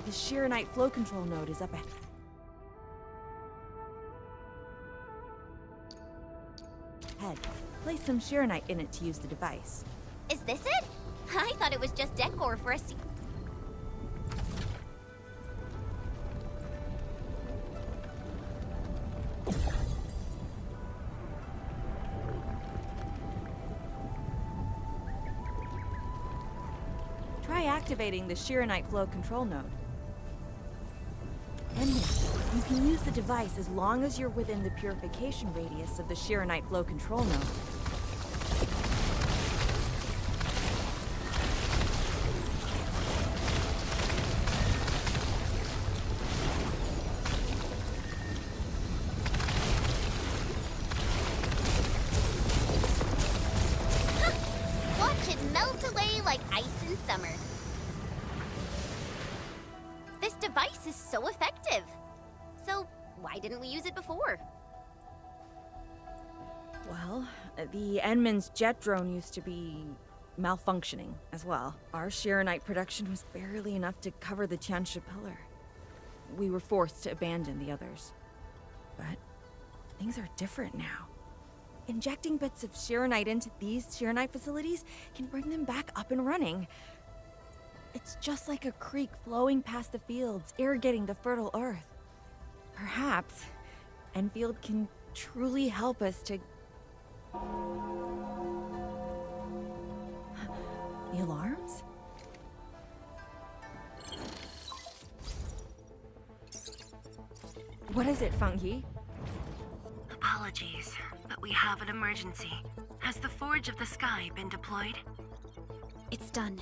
The Shiranite flow control node is up ahead. Place some Shiranite in it to use the device. Is this it? I thought it was just decor for a Try activating the Shiranite flow control node. And you can use the device as long as you're within the purification radius of the Shiranite flow control node. Watch it melt away like ice in summer. This device is so effective. So, why didn't we use it before? Well, the Enman's jet drone used to be malfunctioning as well. Our Shiranite production was barely enough to cover the Tiansha pillar. We were forced to abandon the others. But things are different now. Injecting bits of Shiranite into these Shiranite facilities can bring them back up and running. It's just like a creek flowing past the fields, irrigating the fertile earth. Perhaps Endfield can truly help us to... The alarms? What is it, Funky? Apologies, but we have an emergency. Has the Forge of the Sky been deployed? It's done.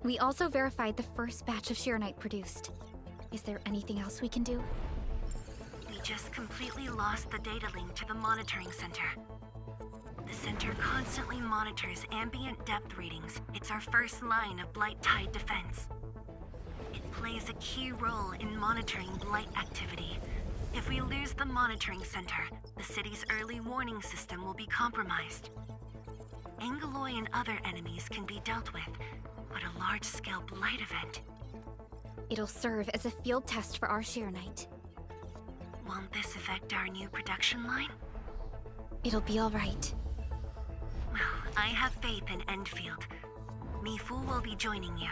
We also verified the first batch of Shiranite produced. Is there anything else we can do? We just completely lost the data link to the monitoring center. The center constantly monitors ambient depth readings. It's our first line of Blight Tide defense. It plays a key role in monitoring Blight activity. If we lose the monitoring center, the city's early warning system will be compromised. Angaloy and other enemies can be dealt with, but a large-scale Blight event... It'll serve as a field test for our Shiranite. Won't this affect our new production line? It'll be all right. Well, I have faith in Endfield. Mifu will be joining you.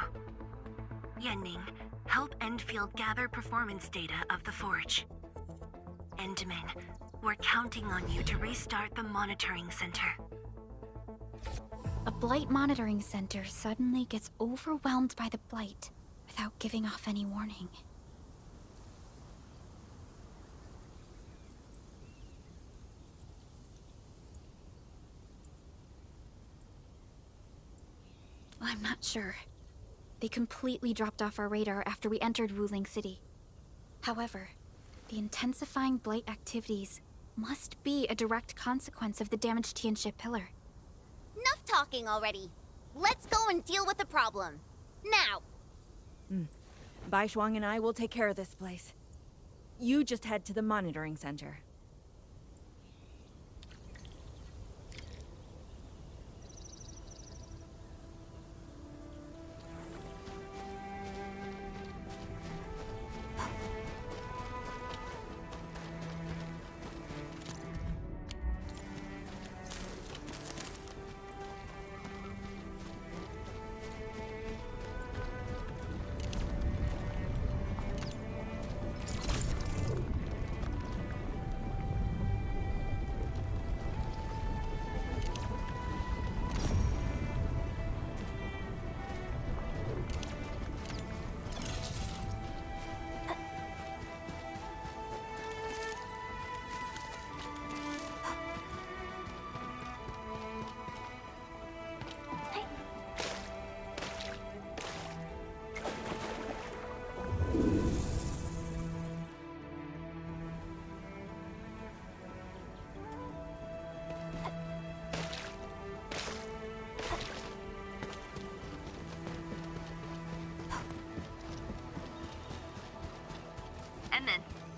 Yenning, help Endfield gather performance data of the Forge. Endman, we're counting on you to restart the monitoring center. A Blight monitoring center suddenly gets overwhelmed by the Blight without giving off any warning. I'm not sure. They completely dropped off our radar after we entered Wuling City. However, the intensifying Blight activities must be a direct consequence of the damaged Tianxia pillar. Enough talking already. Let's go and deal with the problem. Now! Bai Shuang and I will take care of this place. You just head to the monitoring center.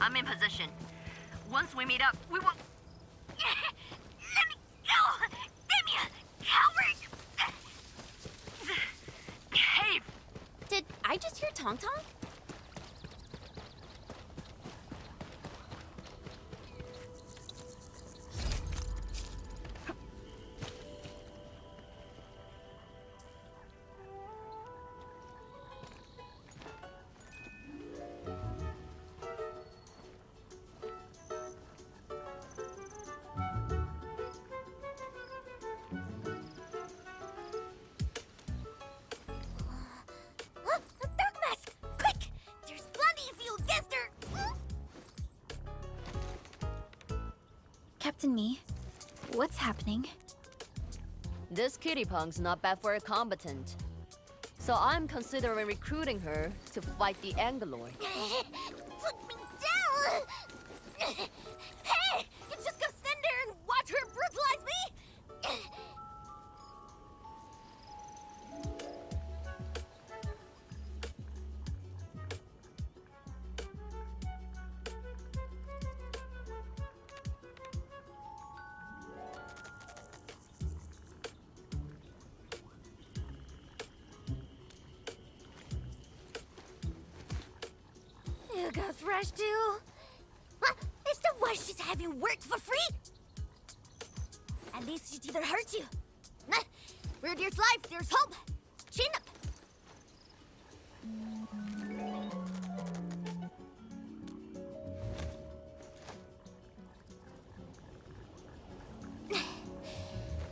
I'm in position. Once we meet up, we will... Let me go! Damn you, coward! Behave! Did I just hear Tong Tong? enlighten me. What's happening? This kitty punk's not bad for a combatant. So I'm considering recruiting her to fight the Angaloid. Put me down! Hey! You just gonna stand there and watch her brutalize me? You got thrashed too? What? Is that why she's having work for free? At least she didn't hurt you. Nah, where there's life, there's hope. Chin up.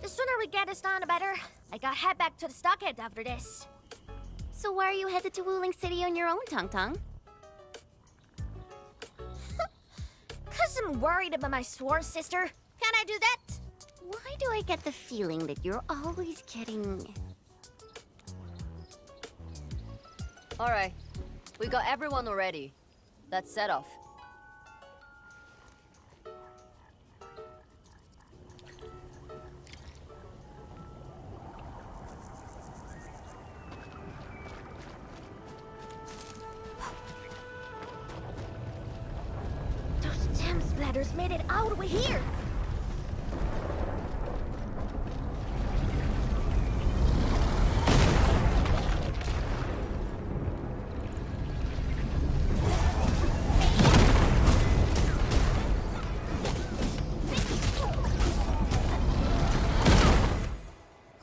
The sooner we get this done, the better. I gotta head back to the stockade after this. So why are you headed to Wuling City on your own, Tong Tong? Cause I'm worried about my sworn sister. Can I do that? Why do I get the feeling that you're always getting... Alright, we got everyone already. Let's set off. Those damn splatters made it all the way here.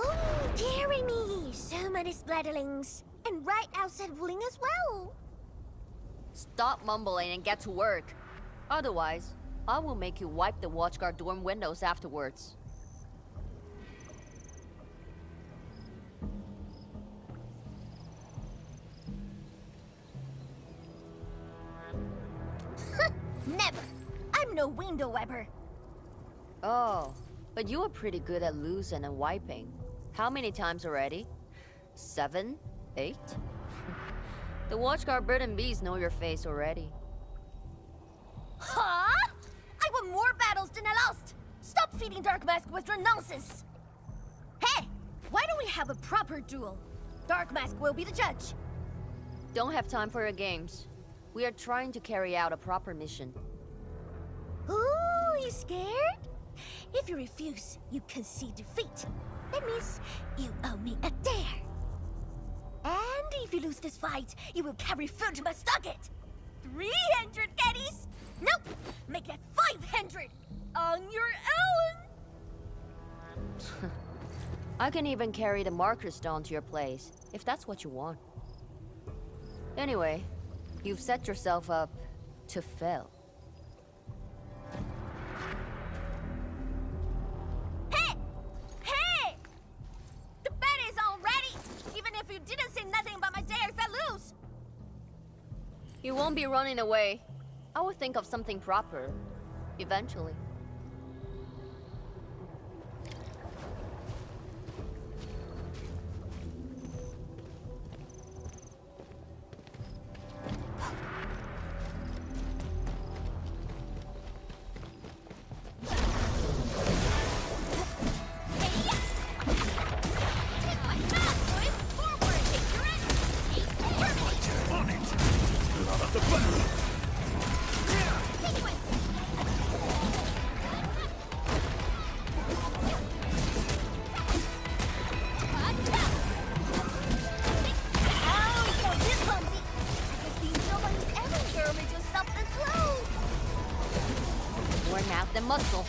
Oh, dearie me. So many splatterlings. And right outside Wuling as well. Stop mumbling and get to work. Otherwise, I will make you wipe the watchguard dorm windows afterwards. Never. I'm no window wiper. Oh, but you are pretty good at losing and wiping. How many times already? 7? 8? The watchguard bird and bees know your face already. Huh? I won more battles than I lost. Stop feeding Dark Mask with your nonsense. Hey, why don't we have a proper duel? Dark Mask will be the judge. Don't have time for your games. We are trying to carry out a proper mission. Ooh, you scared? If you refuse, you concede defeat. That means you owe me a dare. And if you lose this fight, you will carry food to my stockade. 300 caddies? Nope, make that 500 on your own. I can even carry the marker stone to your place, if that's what you want. Anyway, you've set yourself up to fail. Hey! Hey! The bet is all ready, even if you didn't say nothing about my dare if I lose. You won't be running away. I will think of something proper, eventually. Worn out the muscle.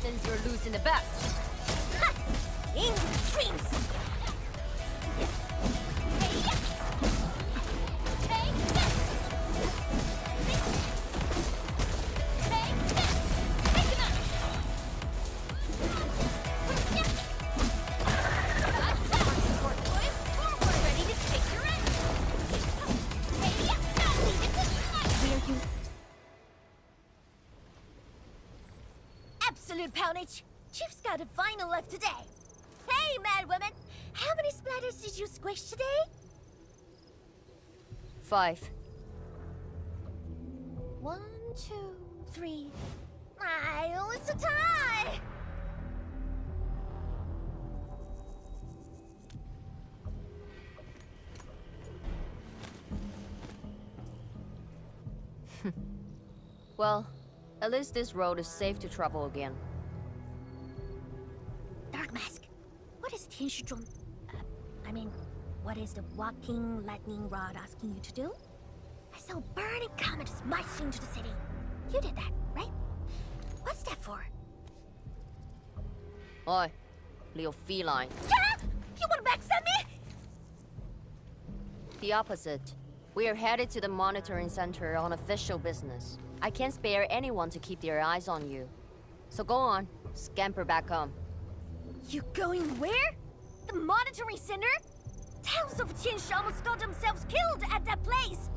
Since you're losing the bet. Ha! In your dreams! Take this! Take this! Take it up! Forward! Ready to take your end! Hey, leave it to me! Where you... Absolute poundage! Chief's got a final left today. Hey, mad woman! How many splatters did you squish today? 5. 1, 2, 3. It's a tie! Well, at least this road is safe to travel again. Dark Mask, what is Tianshizhuang? What is the walking lightning rod asking you to do? I saw a burning comet smash into the city. You did that, right? What's that for? Oi, little feline. Yeah! You want to backstab me? The opposite. We are headed to the monitoring center on official business. I can't spare anyone to keep their eyes on you. So go on, scamper back home. You going where? The monitoring center? Thousands of Tianshi almost got themselves killed at that place.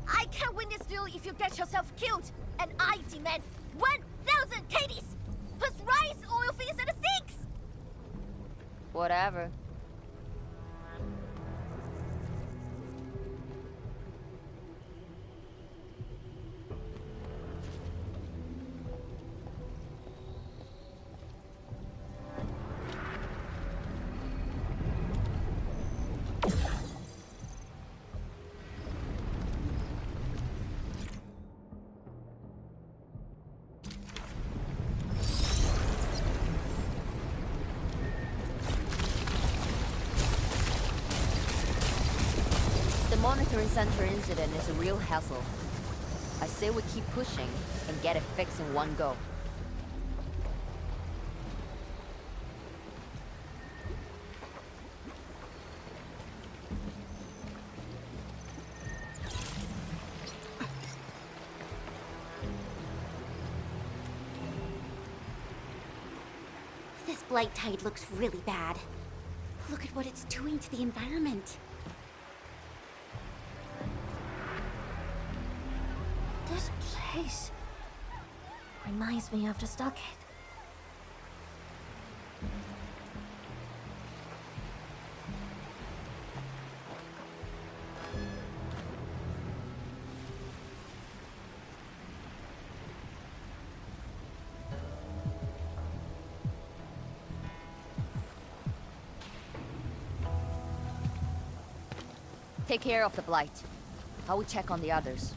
I can't win this deal if you get yourself killed. And I demand 1,000 KDs plus rice, oil fees, and a six. Whatever. The monitoring center incident is a real hassle. I say we keep pushing and get it fixed in one go. This blight tide looks really bad. Look at what it's doing to the environment. This place reminds me of the stockade. Take care of the blight. I will check on the others.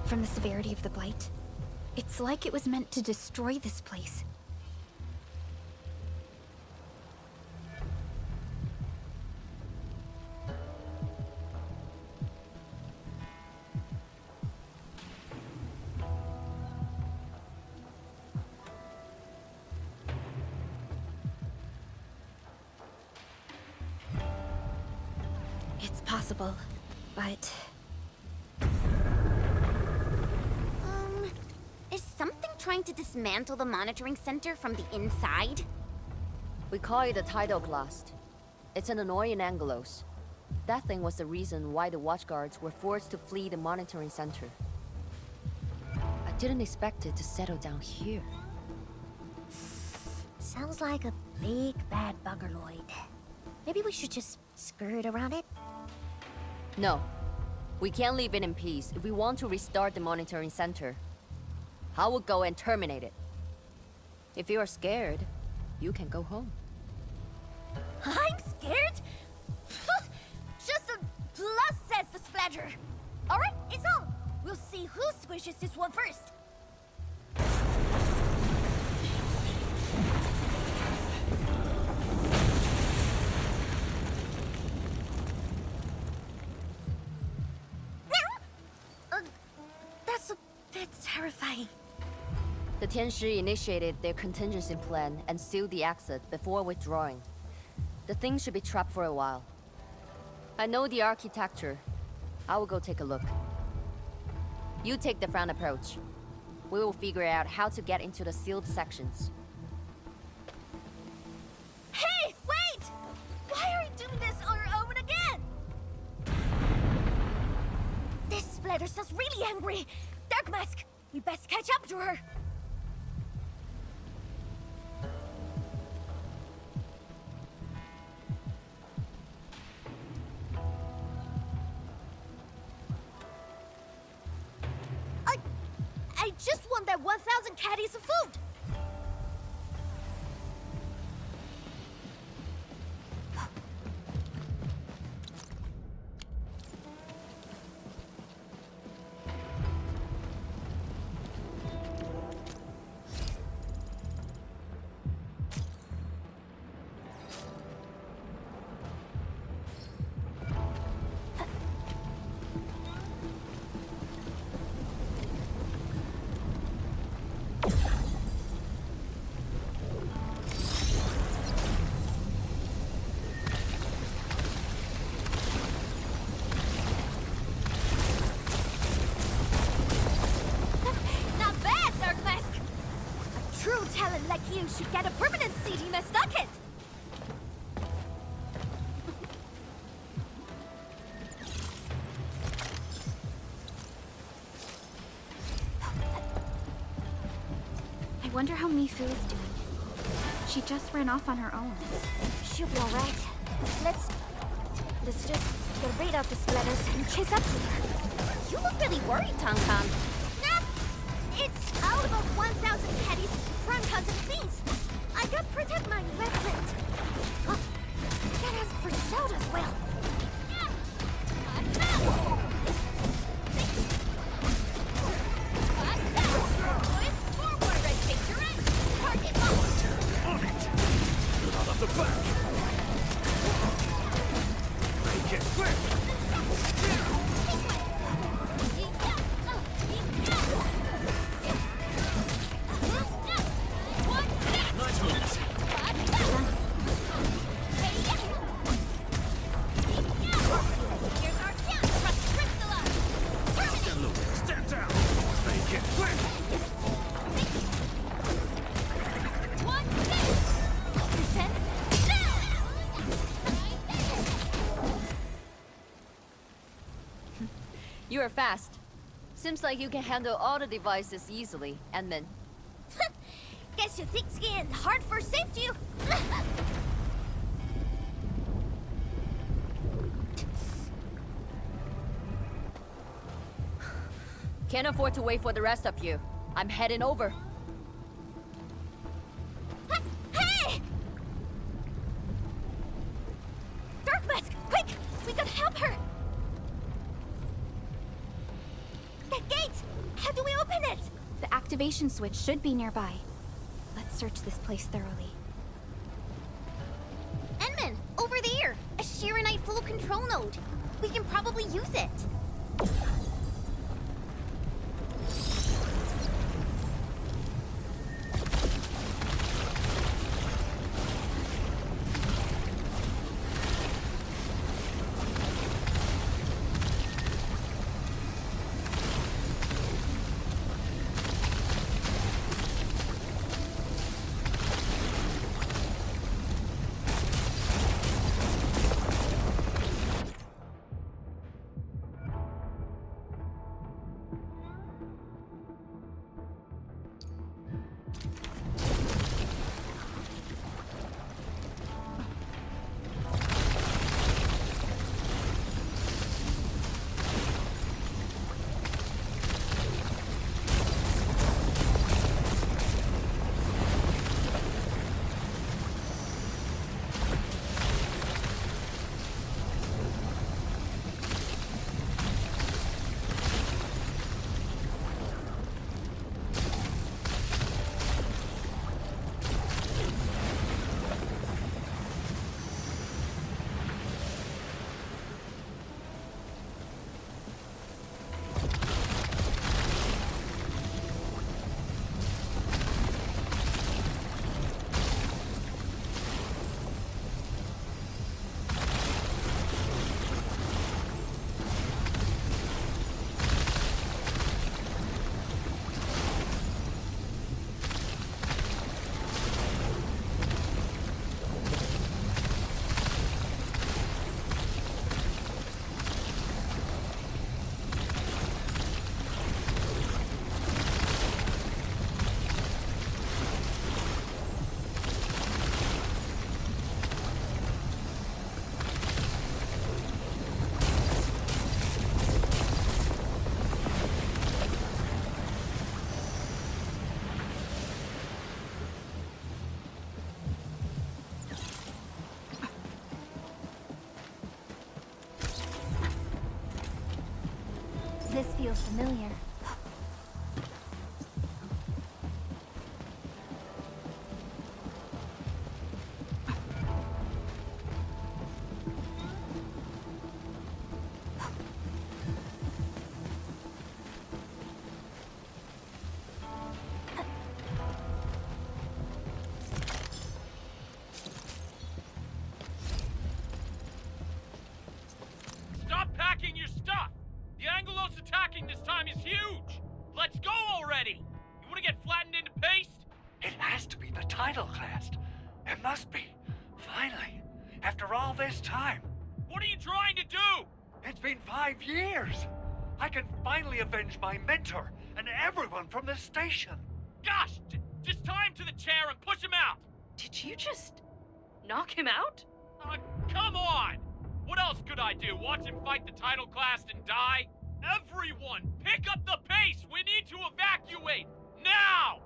From the severity of the blight, it's like it was meant to destroy this place. It's possible, but... Is something trying to dismantle the monitoring center from the inside? We call it a tidal blast. It's an annoying Angelos. That thing was the reason why the watchguards were forced to flee the monitoring center. I didn't expect it to settle down here. Sounds like a big bad buggerloid. Maybe we should just skirt around it? No. We can't leave it in peace if we want to restart the monitoring center. I will go and terminate it. If you are scared, you can go home. I'm scared? Just a plus, says the splatter. Alright, it's on. We'll see who squishes this one first. That's a bit terrifying. The Tianshi initiated their contingency plan and sealed the exit before withdrawing. The thing should be trapped for a while. I know the architecture. I will go take a look. You take the front approach. We will figure out how to get into the sealed sections. Hey, wait! Why are we doing this on our own again? This splatters us really angry. Dark Mask, we best catch up to her. I just want that 1,000 caddies of food. Not bad, Dark Mask. A true talent like you should get a permanent seat in my stocket. I wonder how Mifu is doing. She just ran off on her own. She'll be alright. Let's just get rid of the splatters and chase up to her. You look really worried, Tong Tong. Nah, it's all about 1,000 caddies, Frankas, and things. I gotta protect my investment. Oh, can't ask for salt as well. On it! Out of the back! Make it quick! Nice moves! Stand low, stand down! Make it quick! You are fast. Seems like you can handle all the devices easily, and then Guess you thick skin, hard for safety. can't afford to wait for the rest of you. I'm heading over. Hey! Dark Mask, quick! We gotta help her! That gate! How do we open it? The activation switch should be nearby. Let's search this place thoroughly. Enman, over there! A Shiranite flow control node. We can probably use it. This feels familiar. Stop packing your stuff! The Angelos attacking this time is huge! Let's go already! You wanna get flattened into paste? It has to be the title class. It must be. Finally. After all this time. What are you trying to do? It's been 5 years. I can finally avenge my mentor and everyone from this station. Gosh! Just tie him to the chair and push him out! Did you just knock him out? Come on! What else could I do? Watch him fight the title class and die? Everyone, pick up the pace! We need to evacuate! Now!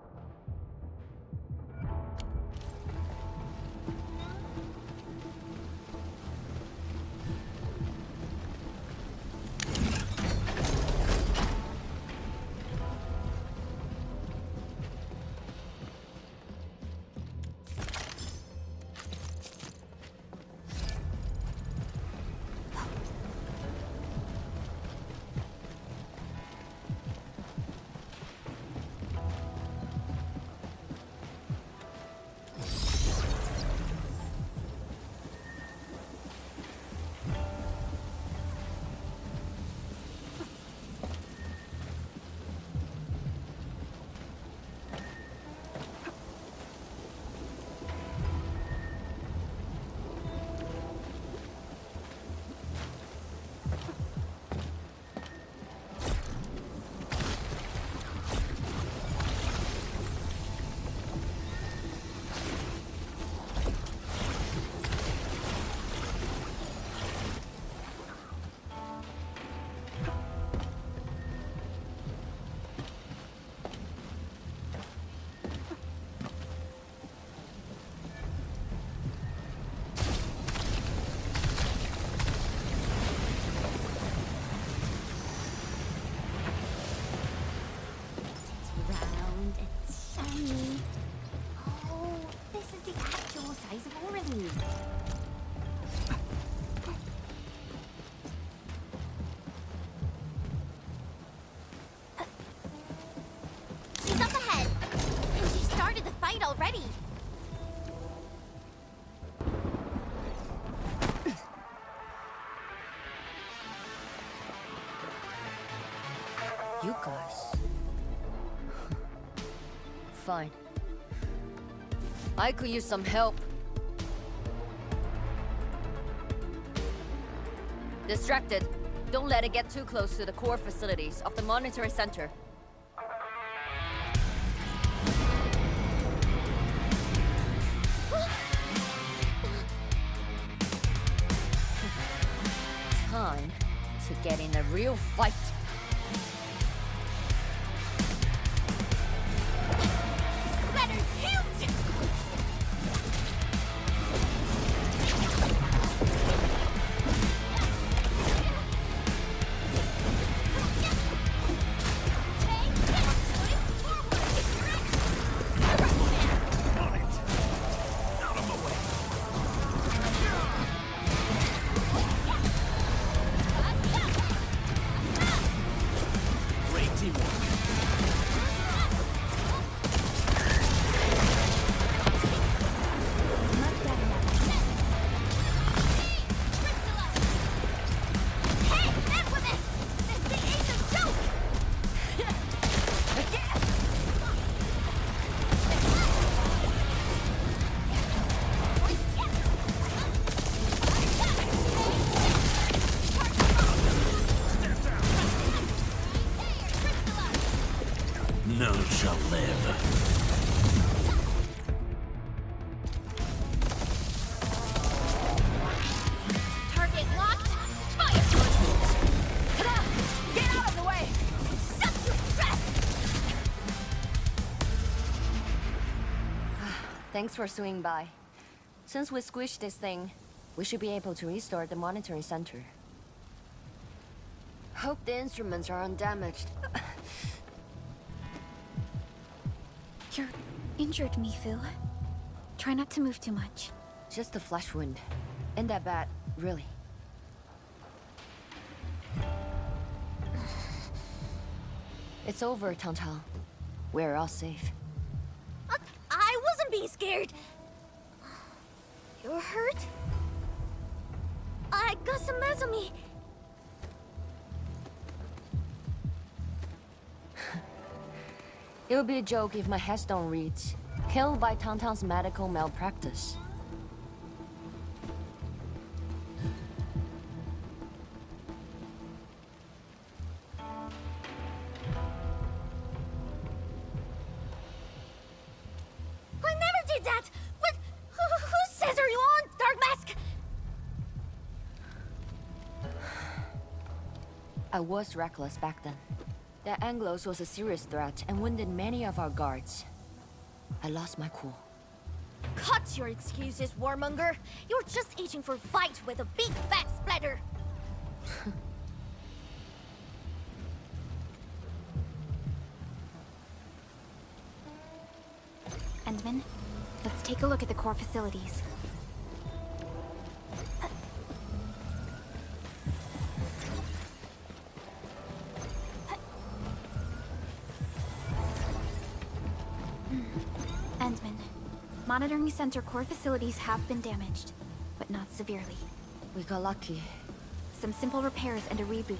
already. You guys. Fine. I could use some help. Distracted. Don't let it get too close to the core facilities of the monitoring center. Time to get in a real fight. shall live. Target locked. Fire! Ta-da! Get out of the way! Shut your breath! Thanks for swinging by. Since we squished this thing, we should be able to restore the monitoring center. Hope the instruments are undamaged. You're injured, Mifu. Try not to move too much. Just a flesh wound. Ain't that bad, really. It's over, Tang. We're all safe. I wasn't being scared. You're hurt? I got some meds on me. It would be a joke if my headstone reads, "Killed by Tang's medical malpractice." I never did that! What? Who says are you on, Dark Mask? I was reckless back then. That Anglos was a serious threat and wounded many of our guards. I lost my cool. Cut your excuses, warmonger. You're just itching for a fight with a big fat splatter. Endman, let's take a look at the core facilities. Endman, monitoring center core facilities have been damaged, but not severely. We got lucky. Some simple repairs and a reboot.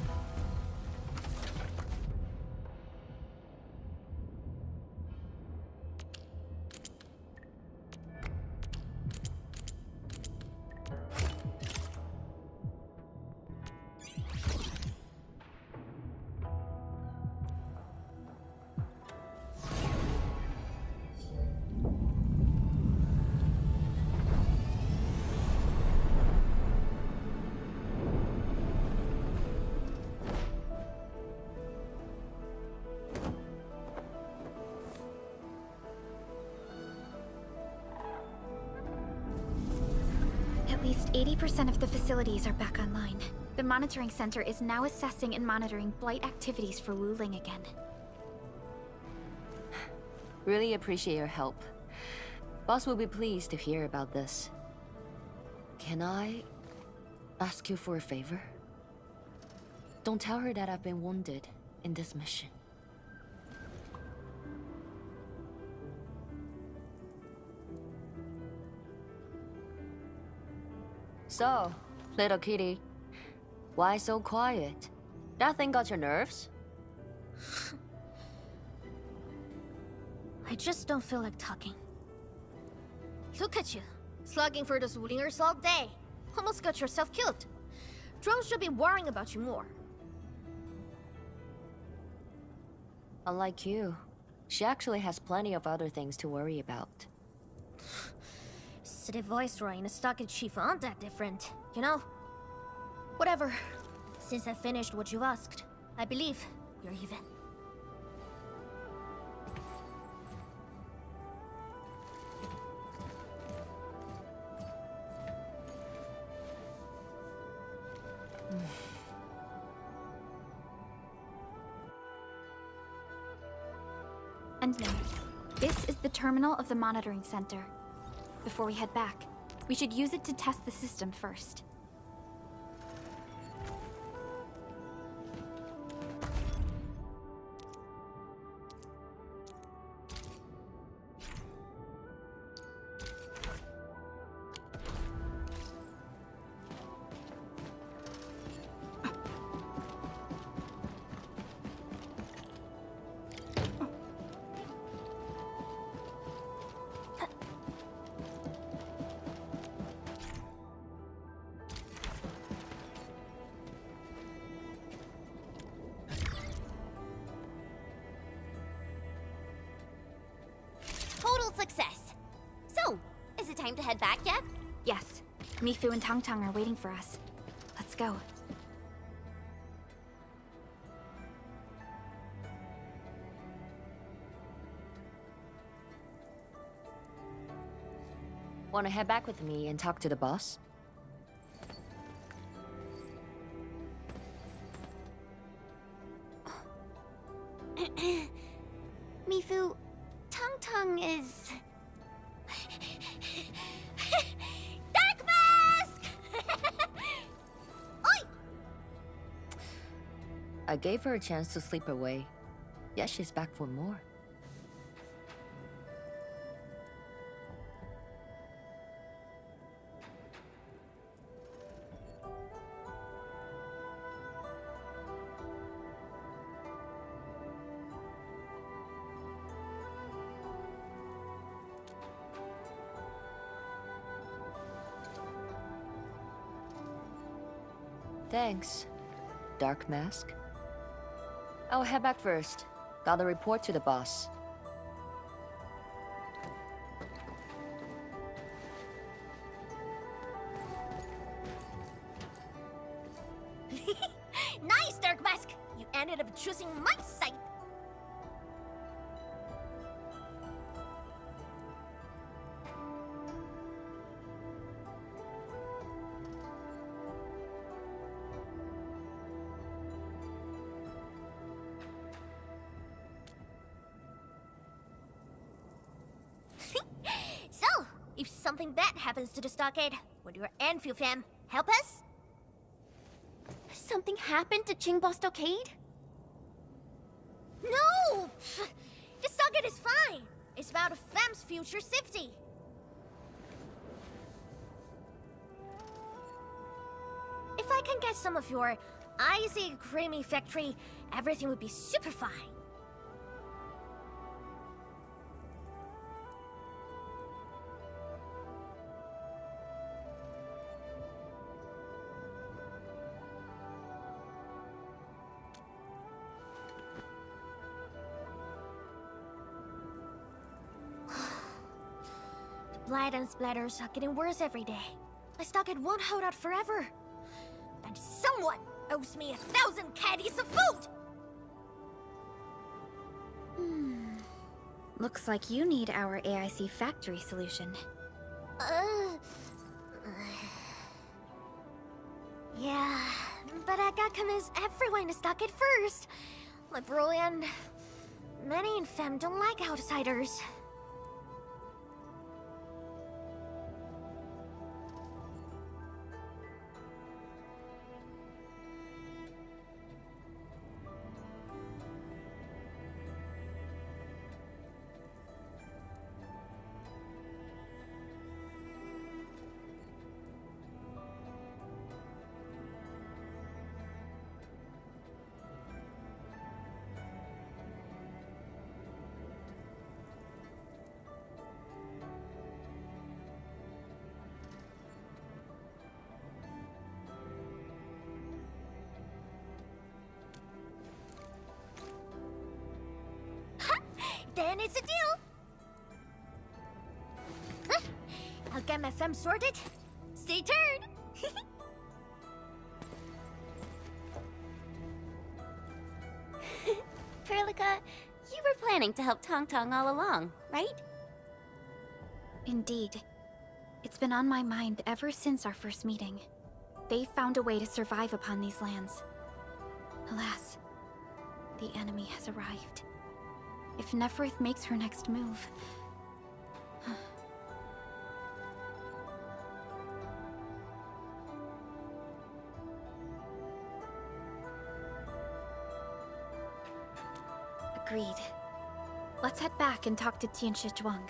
At least 80% of the facilities are back online. The monitoring center is now assessing and monitoring blight activities for Wuling again. Really appreciate your help. Boss will be pleased to hear about this. Can I ask you for a favor? Don't tell her that I've been wounded in this mission. So, little kitty, why so quiet? That thing got your nerves? I just don't feel like talking. Look at you, slugging for those Wulingers all day. Almost got yourself killed. Drones should be worrying about you more. Unlike you, she actually has plenty of other things to worry about. City Viceroy and a stocky chief aren't that different, you know? Whatever. Since I finished what you asked, I believe you're even. And now, this is the terminal of the monitoring center. Before we head back, we should use it to test the system first. to head back yet? Yes, Mifu and Tangtang are waiting for us. Let's go. Want to head back with me and talk to the boss? Mifu, Tangtang is... Dark Mask! Oi! I gave her a chance to sleep away. Yet she's back for more. Thanks, Dark Mask. I'll head back first. Gotta report to the boss. Nice, Dark Mask! You ended up choosing my side. So, if something bad happens to the stockade, would your Endfield fam help us? Something happened to Qingbo Stockade? No! Pff, the stockade is fine. It's about a fam's future safety. If I can get some of your icy creamy factory, everything would be super fine. Blood and splatters are getting worse every day. My stockade won't hold out forever. And someone owes me 1,000 caddies of food! Looks like you need our AIC factory solution. Yeah, but I gotta convince everyone to stockade first. My bro and many in fam don't like outsiders. Then it's a deal! Huh? I'll get my fam sorted. Stay tuned! Perlica, you were planning to help Tangtang all along, right? Indeed. It's been on my mind ever since our first meeting. They found a way to survive upon these lands. Alas, the enemy has arrived. If Neferth makes her next move... Agreed. Let's head back and talk to Tian Shizhuang.